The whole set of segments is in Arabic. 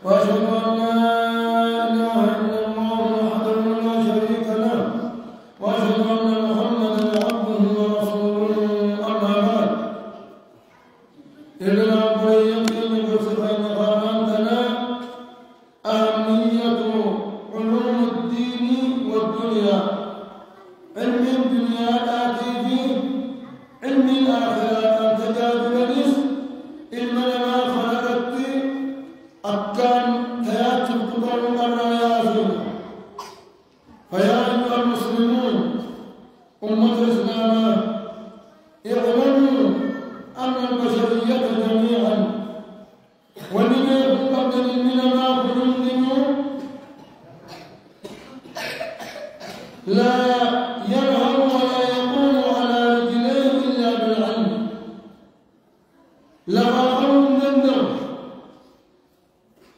وأشهد أن لا إله إلا الله وحده لا شريك له وأشهد أن محمدا عبده ورسوله أما بعد إلى الأمرين بصفة قامتنا أهمية علوم الدين والدنيا علم الدنيا آتي فيه علم الآخرة أن تجاد لنس علم ما خلقت أكان حياة القدر الرايات فيا أيها المسلمون أمة الإسلام اعلموا أن البشرية جميعا ولم يكن قبل علمنا ما خلقوا لا ينهر ولا يقوم على رجليه إلا بالعلم لغاهم دندر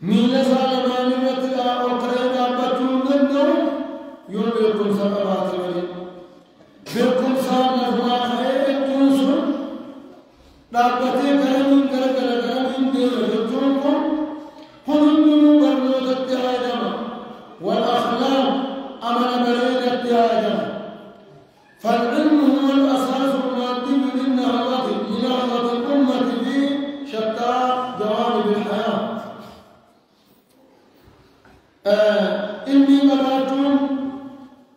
ميلا سالمان متلا وقرينا بطول دندر يوم بيكم سببات ولي بيكم سالنا فما خير تنسر دابتي كرمين كرمين دير جتونكم قلنوا برنوت التهاجم والأخلاق أمن بريد التهاجم فالعلم هو الأساس المادي للنهضة الأمة في شتى جوانب الحياة إني مراتون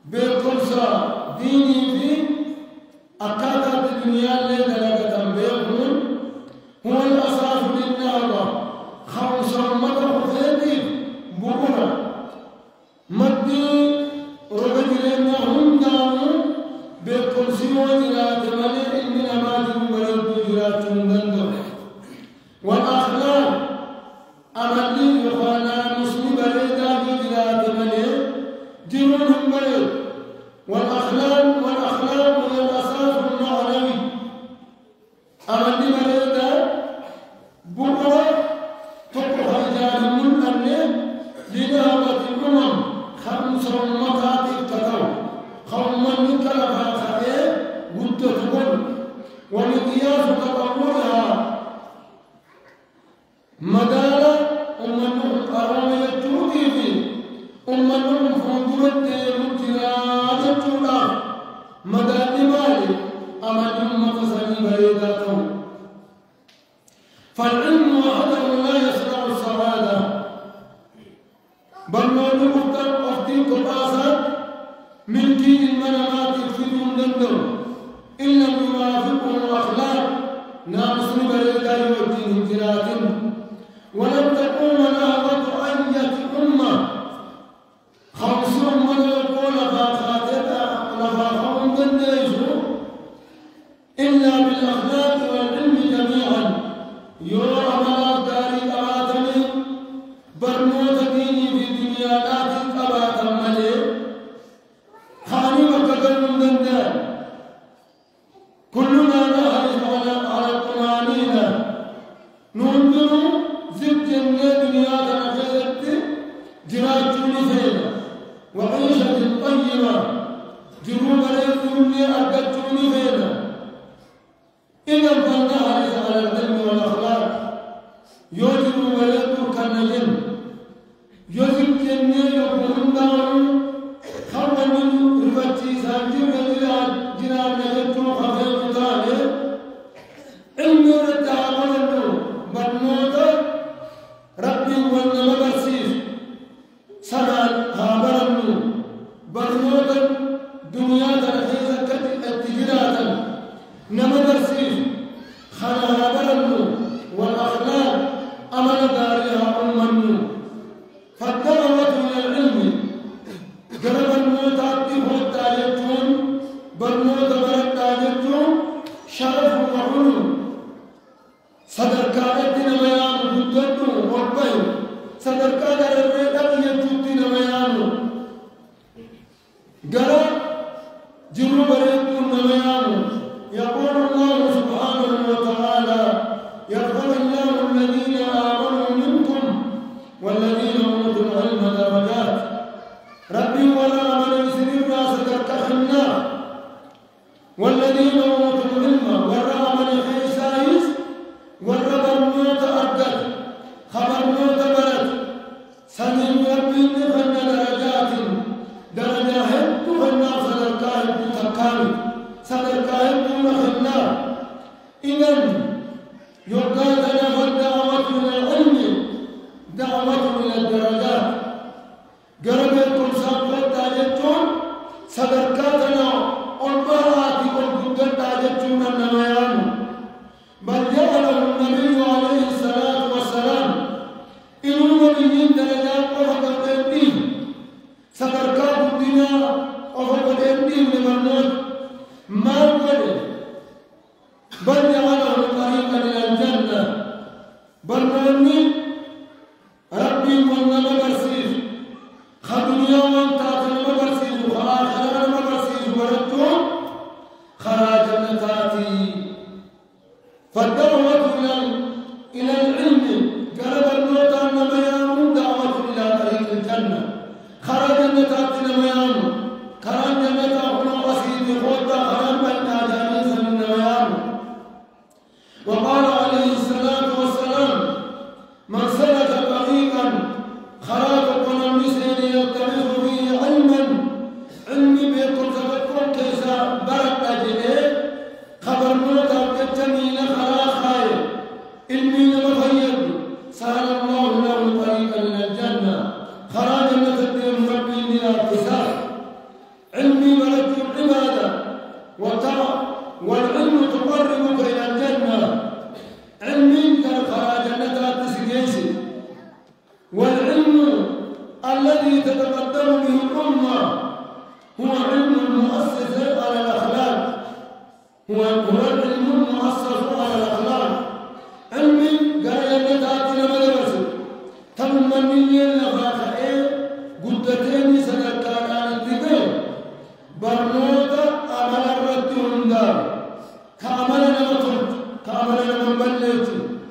بالقرصة ديني في أكادة الدنيا لدلقة بيقول هو الأساس للنهضة خمسة مدى خذيتي بقنا مدي رجلنا هم داموا بالقرصي وجلات ملئ من أماجم ولد جلات دندر والأخلاق أملي يخانا مسلم بريدا بجلات ملئ جنونهم بريد والأخلاق هي الأساس المعنوي أملي بريدا بقرة تقوى رجال من أنه لنهبة الأمم خمسة مقاتل تتو خوما نكلفها خير ودتكم ومقياس تطورها مدار أمنهم أرامي التوكيد أمنهم فنقرد مجراد التولا مدار مالي أمنهم مقصني بريداتهم فالعلم وحده لا يصنع السعادة بل موجود أختي قطاسات من دين المنامات يفيدون دندر إن لم يوافقهم الأخلاق ناقص بريدا يوديهم جرات ولم تقوم نهضة أية أمة خمسون من يقول لفاقهم دنديسوا إلا بالأخلاق والعلم جميعا يرى أملاك داري أباتني برموت ديني في دنيا لكن أباتا ملي خاني وكذل من دندان كلنا نحرص على الطمأنينة ننظر زد جنة دنيا تنفذت جرات فينا وعيشة طيبة جنوب الدنيا أرقدتوني فينا إذا فلنحرص على العلم والأخلاق يوجد ولد كالنجم يوجد جنة يقولون دارون خرج من رفتي سانتي جناب نجتو خفيف طالب علم رد عمله برنوت ربي والنما برسيس سنال هابرنو برنوت دنيا تنحيزة التجراتا نما برسيس خنا هابرنو والأخلاق أمن دارها أمنو فالدعوة إلى العلم جرب الموت أكتب التاليتون برموت برد تاليتون شرف وعلوم صدر كانتنا ميان بدتو وقبين صدر كان الرئيب يجوتنا ميان جرب جنوب ريتون ميان يقول الله سبحانه وتعالى يرفع الله الذين آمنوا منكم والذين أوتوا العلم درجات ربي ولا من يسر الناس كالكخنا والذين أوتوا العلم ورا من يخيسايس ورا برموت أرقد خبر موت برد ربي خلنا درجات خلنا صدركاه تكامل صدركاه خلنا إذن يقال لنا الدعوة إلى العلم دعوة إلى الدرجات قربكم سابقات تاجتون صدركاتنا والبرات والقدر تاجتون النميان بل جعله النبي عليه الصلاة والسلام إنه نبيين درجات وفقد الدين صدركات الدنيا وفقد الدين لمرمود ما قد بل جعله طريقا إلى الجنة بل مؤمن ربي من برسيس خدنيا وانتاتنا برسيس وآخرنا برسيس ورجون خراج النتاتي فالدعوة إلى العلم قرب الموت أن ميام دعوة إلى طريق الجنة خرج النتاتي ميام خرج النتاتي وسيد خوتا خرج بين جانيس من ميام وقال عليه الصلاة والسلام من سلك طريقا خراج قنمسين يلتمس فيه علما علمي بيكون تفكر كيسا برد أجله خبر موتا كتمين خراج خير علمي مخير سهل الله له طريقا إلى الجنة خراج النتدين ربي إلى اتساع علمي ملك العبادة والعلم تقربك إلى الجنة علمي كالخراج النتات سجيسي والعلم الذي تتقدم به الأمة هو علم المؤسس على الأخلاق هو العلم المؤسس على الأخلاق علمي قال النتات لمدرسة تمنيين لفاقئين قدتين سنكاران الدقين برنوتا أمل الردهم دار كأملنا مطرد كأملنا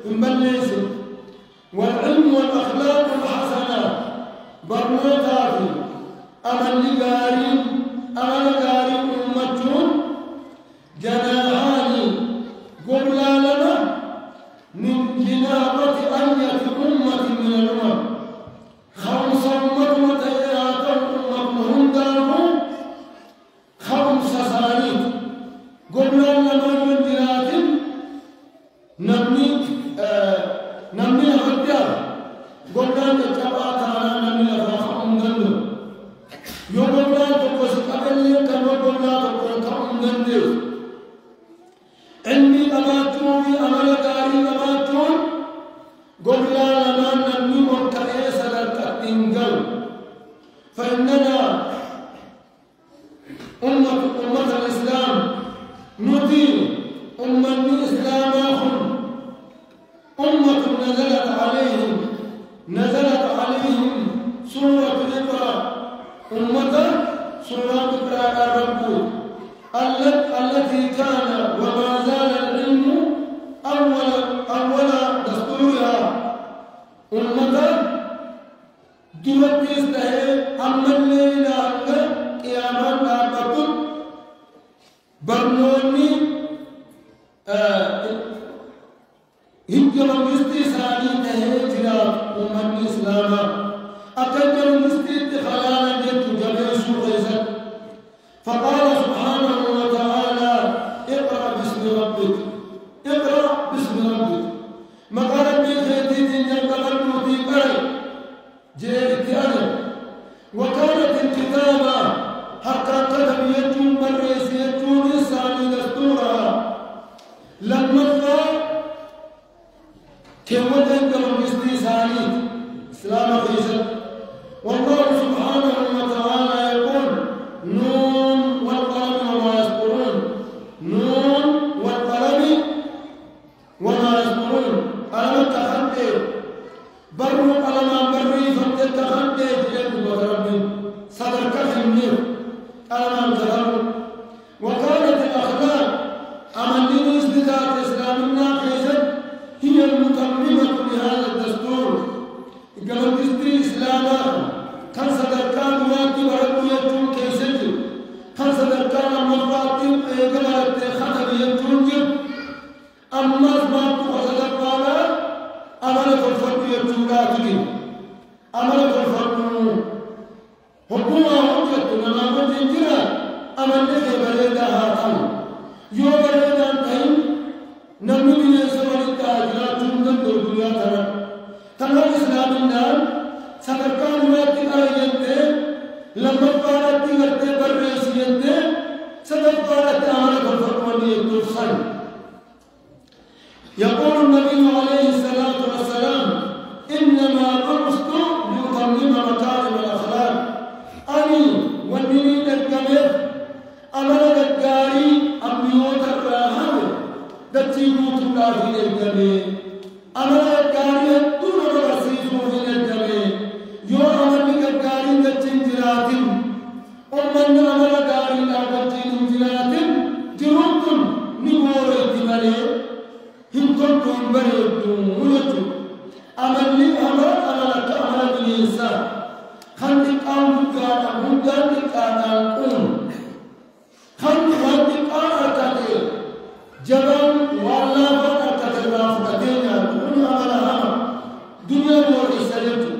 مبليس والعلم والأخلاق الحسنة برنوتا في أمل لقارين أمتون جناحان قبلا لنا من جنابة أية أمة من الأمم خمس أمة أمة هندارهم خمس سانيد قبلا لنا من جنات نمني أخدار قبلا تتبعتنا نمني أخدار يوم قبلا تقوس قبل كما قبلا تقوس كأمدن علمي أماتون أمل داري أماتون قبلا لنا نمني وكأيس للتقنقل فإننا أمة الإسلام ندين أمة الإسلام أمة نزلت عليهم سورة اقرأ أمة سورة اقرأ الرب التي كان وما زال العلم أول دستورها أمة دوتي استهي أما الليلة أنك قيامان أبطل برنوني هجم مستيساني تهيجرا أمة الإسلام أكجر مستيت خلالا جدت جبيش غيزت فقال سبحانه وتعالى اقرأ باسم ربك مقارب بخيتي تنجل قلبوتي بري جيرت أنا وكانت الكتابة حقا كتب يجون بريس يجون إساني دستورها لما كم وجدوا باستيساني إسلام خيزت والله سبحانه وتعالى يقول نون والقلم وما يسطرون نون والقلم وما يسطرون أنا تخطي برو قلم بري فتتخطي جلد وتربي صدرك خمير أنا تخطي وكانت الأخلاق أمنين إصدقاء إسلامنا خيزت هي المتممة لهذا الدستور قبل دستور إسلاما كان صدركان واتي وربو يجون كيسجل كان صدركان مراتي قبل التخطب يجون جب أما أسمعت وصدركانا أملك الفرق يجون راتي أملك الفرق يده لما فارت يده برس يده سبب فارت عمل الفرمان يتصل. يقول النبي عليه الصلاة والسلام إنما بعثت لأتمم مكارم الأخلاق. أني والمنين الكبير أمر الجاري أميوت الراحل دتيموت الله في الجميع أمر الجاري دون رسيل في الجميع يو أمر الجاري دتيمجرات أمن أمر الجاري دتيمجرات جروتم نمور الجمالي هنتم بريتم ولتم أمر أمر الإنسان خلق أمك أمك أمك خلق أمك جبل والله فرقت الرافقتين الدنيا على دنيا ورسالته.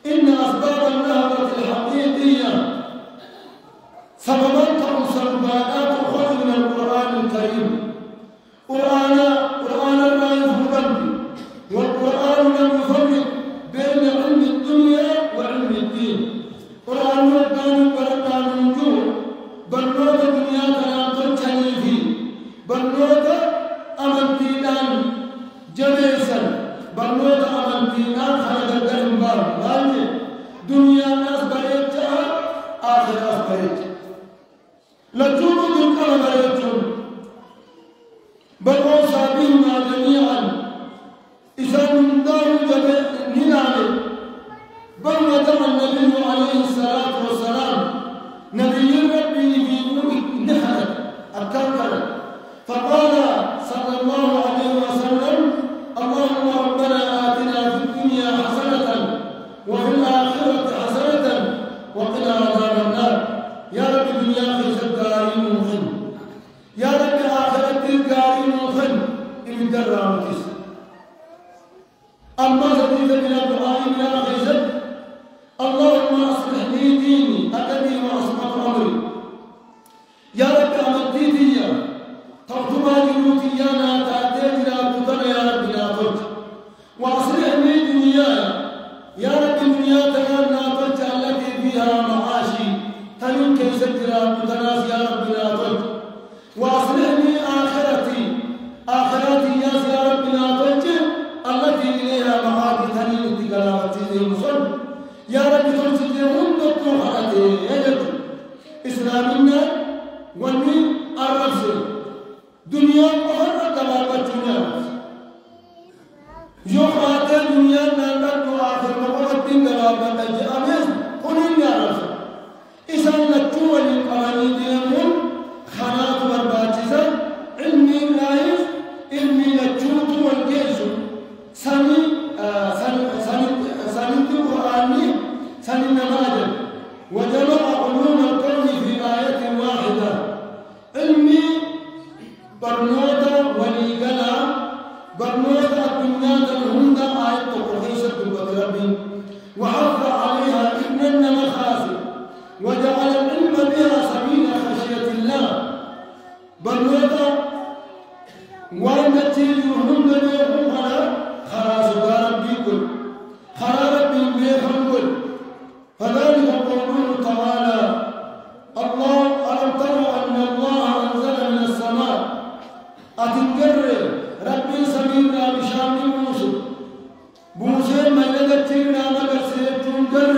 إن أسباب النهضة الحقيقية سببت سببات خذ من القرآن الكريم. قرآن لا يفرق والقرآن لم يفرق بين علم الدنيا وعلم الدين. قرآن كان بركان الوجوه بلوغ الدنيا تناقض فيه بلوغ أمانتينان جبيسا بلوغ أمانتينان خلق الدنبار لأنه دنيا ناس بريتها آخر ناس بريتها لجوب دنكا بريتهم بل أوصى بهما جميعا إذا من دار ننامه بل ودع النبي عليه الصلاة والسلام نبي ربي في نهر الكوكب فقال صلى الله عليه وسلم اللهم ربنا آتنا في الدنيا حسنة وفي الآخرة حسنة وقنا عذاب النار. يا رب الدنيا في سداري موخن يا رب آخرة الداري موخن إن درامتس أما زديد من الدعاء من آخر اللهم أصلح لي ديني الذي هو عصمة أمري. يا رب أمديتي ترجمة لنوتيانا تأتينا تطلع يا رب ناطرت وأصلح لي دنياي يا رب دنيا تكون ناطرت التي فيها معاشي تنم كيف ترى متناس يا رب ناطرت وأصلح لي آخرتي يا رب ناطرت التي إليها معادي تنم اتقالاتي زي مصر يا رب ترسلهم دكتور حالتي يجب إسلامنا وني الرفس دنيا أخرى تبابتنا يوخات دنيا نالك وآخر مقرد تبابت الجامس قلن يا رفس إذا نتوى للقراني دينهم خنات برباتزا علمي لايف علمي نتوت والجيش سني القرآني سن النماذج وجمع علوم الكون في آية واحدة. علمي برنوتا وليقلا برنوتا الدنيا الهندى آية تقرخيشة بالبطربي وحفظ عليها ابن النمخاسي وجعل العلم بها سبيل خشية الله. برنوتا وأن تجد الهندى يقوم على خلاص ربي كل خرارة بيخنقل فذلك قوله تعالى الله ألم تروا أن الله أنزل من السماء أتنقر ربي سمينا بشام موسى موسى ملدتنا مدرسة تنقر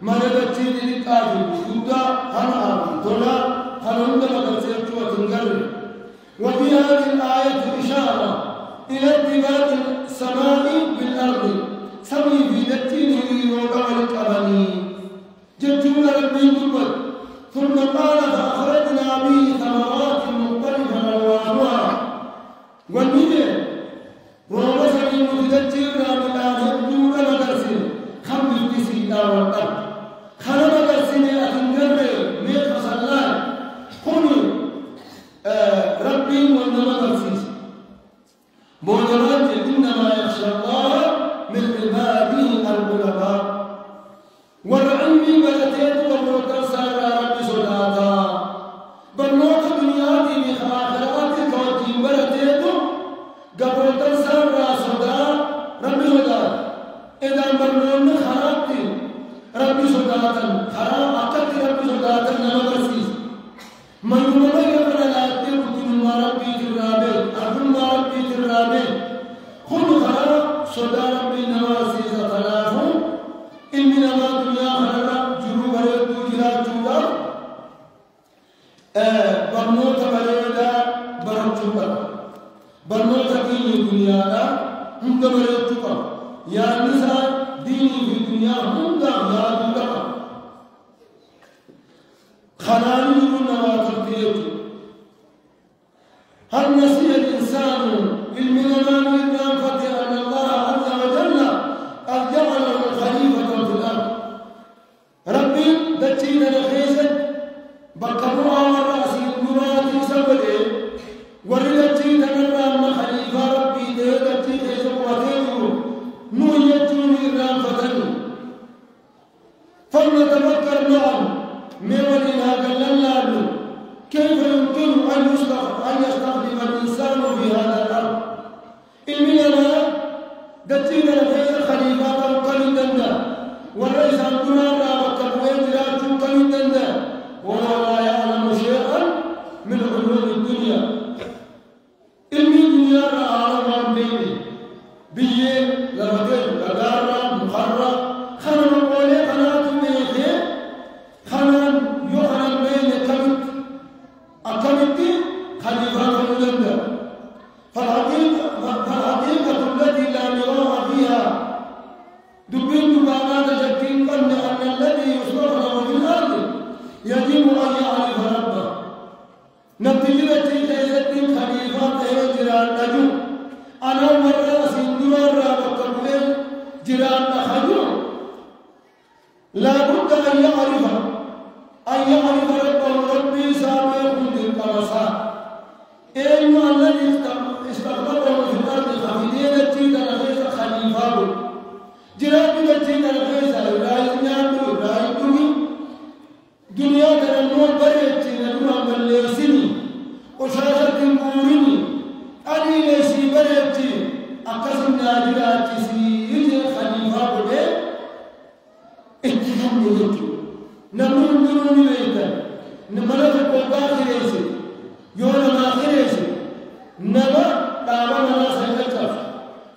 ملدتنا للكافر يودا هنا تولا هنوند مدرسة تنقر. وفي هذه الآية إشارة إلى ارتباط السماء بالأرض سمي في دتينه وقع القبني جدون ربي قبل ثم قال فأخرجنا به ثمرات مختلفة ألوانها والنية ومثل متدجرنا بالآخر دون مدرسة خمس بسيطة والأرض خلق مدرسة أتنقر ميت صلاه قل ربي والنمدرسة بودرات إنما يخشى الله من عباده العلماء والعلم بلتيت والروكا سار رب صلاتا بلوك دنياتي بخاخرات توجين بلتيت قبروكا سار صدا رب صدا إذا بلون خرابتي رب ربي صداتا حرام أكد ربي صداتا نما برسيس من يوم يقرأ لا تقول ما ربي ترابي أقول ما ربي ترابي خذ حرام صدا ربي نما برسيس خلافه إن من ما دنيا حرام جروب ريدو جرا جودا برنوت بريدا برجودا برنوت كيني دنيا لا هم بريدوكا يا نساء ديني في الدنيا هم دا يا دودا خلاني يقول نواتر ديوتي هل نسي الإنسان بالمنام الإمام فتح أن الله عز وجل قد جعله خليفة في الأرض ربي دجينا نخيزت بقبوها والرأس الدرات سبله ورجينا نرام خليفة ربي دجي خيزت وثيره نويتون الإمام فتح فلنتفكر معا مولنا قلنا كيف يمكن أن يستخدم الإنسان في هذا الأرض المنى دتينا الخير خليفات القليل والرئيس عندنا رابط الويترات القليل وهو لا يعلم شيئا من علوم الدنيا الدنيا أعلم بيني بيه لرجل لدارة مخرة خلنا نقول قناة ميخي خلنا يخرج بين كمت أكمتي خليفات المجدد فالحقيقة التي لا مراء فيها دبين دبانات جدين أن الذي يصلح في الأرض يجب أن يعرف ربه نتيجة جيدة خليفات جيران نجو أنا مرة سندوار بقبل جيران نخجو لا بد أن يعرف ربه ربي سابق للقرصاء إن الذي استخدمه في الأرض خفيدين التيد الخيس خليفه جراب التيد الخيس لا ينعمل لا يدوي دنيا تنمو بريت نمو مليسني وشاشة مورني أني ليسي بريت أقسم ناجرات سيجي خليفه بي اتهم يجي نمو نمو بيتا نملك قوبا خريسي يونا ما خريسي نما دابا منا سيكتف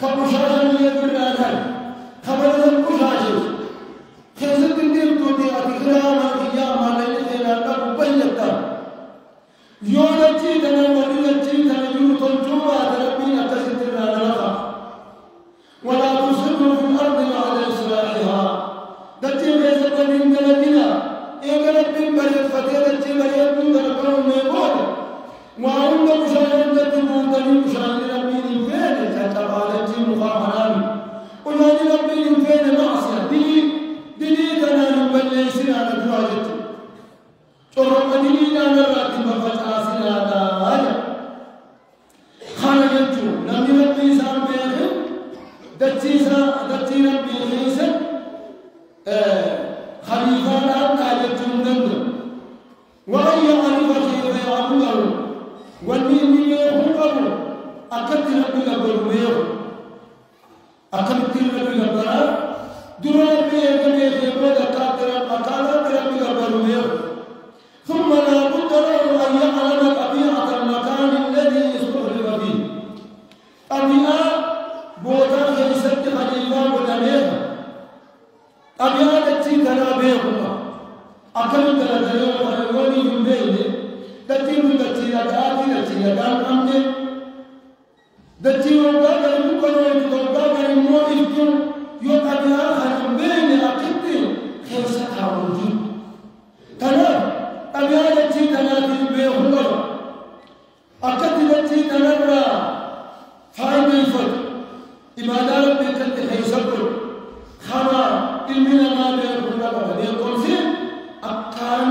كبشاشا يدر آخر خبرنا كشاشي خيزت الدين تودي أتكرام الإيام على الإخيرا تقبيتا يونا تيتنا ولينا تيتنا يوتن جوا تربينا تسترنا لها ولا تصروا في الأرض بعد إصلاحها دتي بيزت من دلتنا إيقلت من بريد فتيرت بريد من درقون ميبون وعند مشاهدة المنتمي مشاهدة ربين فين تتبالت مخاهران ونادي ربين فين معصية دلي كنا نبلي سنة دواجت شرق دلينا نراتب فتاسنا داجة خانجتو نبي ربي سام بيخي دتي ربي خيسا خليفان تاجتون دند وأن يعرف كيف يعبده والمين يخلقه أكدت ربك بالمير أكدت ربك بالمير درار بيه كمية يبود أكادت ربك بالمير ثم لا بد له أن يعلم طبيعة المكان الذي استخرج فيه طبيعة بوتا خيست خليفة ودمير طبيعة تنا بيهما أكلت لجلو خلوني من بيني دتيم دتيلا كاتي دتيلا كان أمني دتيم وقاعد يمكن أن يتوقع المو يمكن يقابلها خلون بيني أكيد خيسة عوجي تنا طبيعة تنا بيهما أكيد تنا را فايدة يفت إبادة ربك خيسة خما المنا ما بيهما بدي أقول فيه أكثر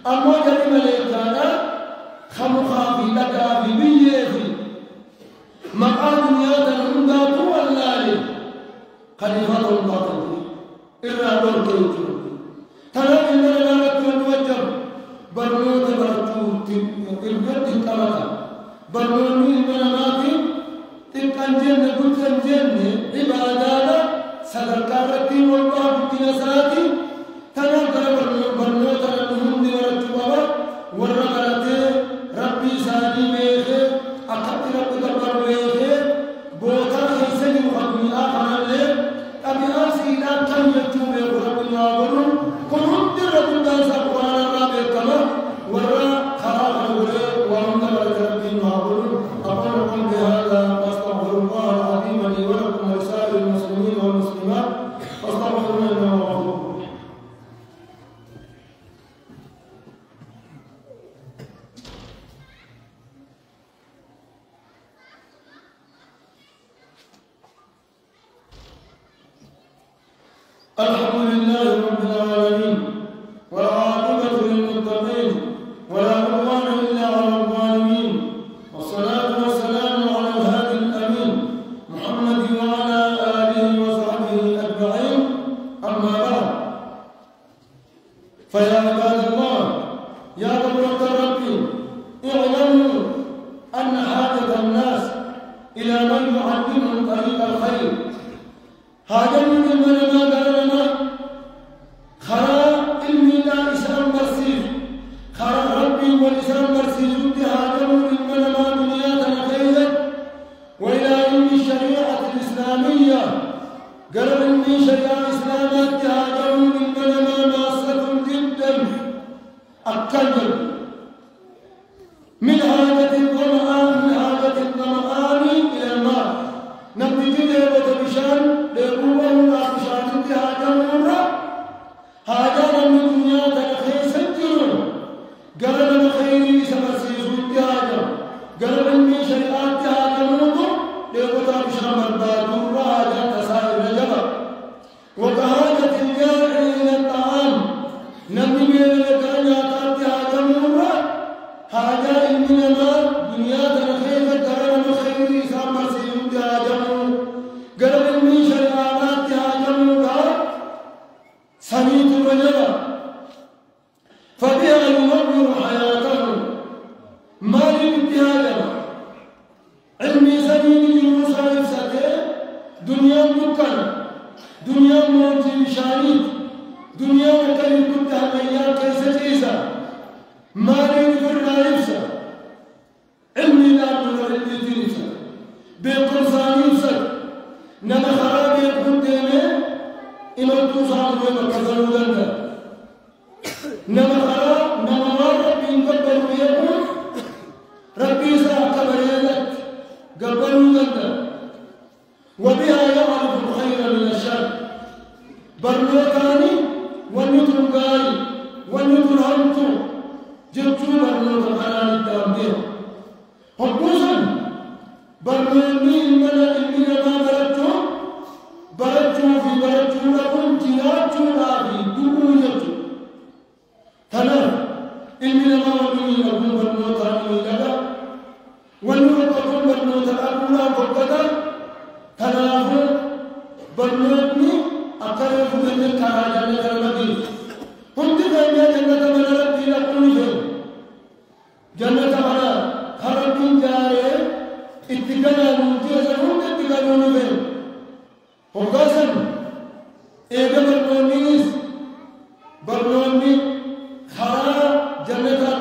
أما جري ملكانا خمخافي لكافي بيهي مقام دنيا تنهندا توالالي خليفة القاتل إرادور كيوتو ترى إننا نرد ونوجب برنوت برتوت البيت كمانا برنوني إننا ناتي تنجن نقول تنجن عبادانا صدقاتي والله بتنساتي ترى برنوت نهندي ورتوبا ورغلتي ربي ساني ميخي أكتر ربي دبر ميخي بوتا خيسني وحبي آخر اللي أبي أرسينا كم يتوب ربي نابلون كنهم ربي دانسا قرآن الرابع كما ورا خراق الوري وهم دبر ربي نابلون أقول لكم بهذا أستغفر الله العظيم لي ولكم ولسائر المسلمين والمسلمات فاستغفروه إنه غفور. الحمد لله رب العالمين والعاقبة للمتقين ولا عدوان إلا على الظالمين والصلاة والسلام على الهادي الأمين محمد وعلى آله وصحبه أجمعين أما بعد فيا عباد الله يا قدرة ربي اعلموا أن حاجة الناس إلى من يعلمهم طريق الخير هذا من المنما قالنا خرا علمي لا إسلام برسيل خرا ربي والإسلام برسيل ردي هذا من المنما دنياتنا خيرا وإلى علم الشريعة الإسلامية قال علمي شريعة إسلامات هذا من المنما ماسة جدا أكثر من حاجة الظمآن إلى الماء نبتدي ليبة بشان ليقومه ناقشان هذا مرة هذا من الدنيا تنخي سجر قرن خيري سمسيس هذا قرن من شريعات هذا مرة ليبة بشان مرضات مرة هذا تسائر الجبر وكهاجة الجارع إلى الطعام نبي من الكرنيات هذا مرة هذا إنما دنيا تنخي قرن خيري سمسيس هذا قرن من شريعات هذا مرة سميت الرجل فبها ينور حياته ما لابتهاجه علمي سبيل يوسف نفسه دنيا مكان دنيا موت شانيت دنيا مكان كنت هميا كيس جيسا ما لنفر نفسه علمي لا من علمي نفسه بقرصان نفسه نما خراب يكون دينه إما توصل ويمكثروا لنا نما خراب نما ربي يقبل ويكون ربي سأكبر يدك قبلوا لنا وبها يعرف الخير من الشر برلوكاني والنطر قال والنطر همتو جبتو برلوك حلال التامبير حبوزا برلوني الملأ المنى ما بلدتو برجو في برجو لكم تياتو نابي دبوجتو تنر إننا ما ولي لكم برنوت عني لدى ونوتكم برنوت الأبونا فقدا تنافو برنوتني أقرب من الكراجة لكرمدين هم تفهمي جنة من ربي لكم فيه جنة على خربين جاري اتقنا نوتيزا هم اتقنا فيه وقاسم إذا برنونيس برنوني خرا جنة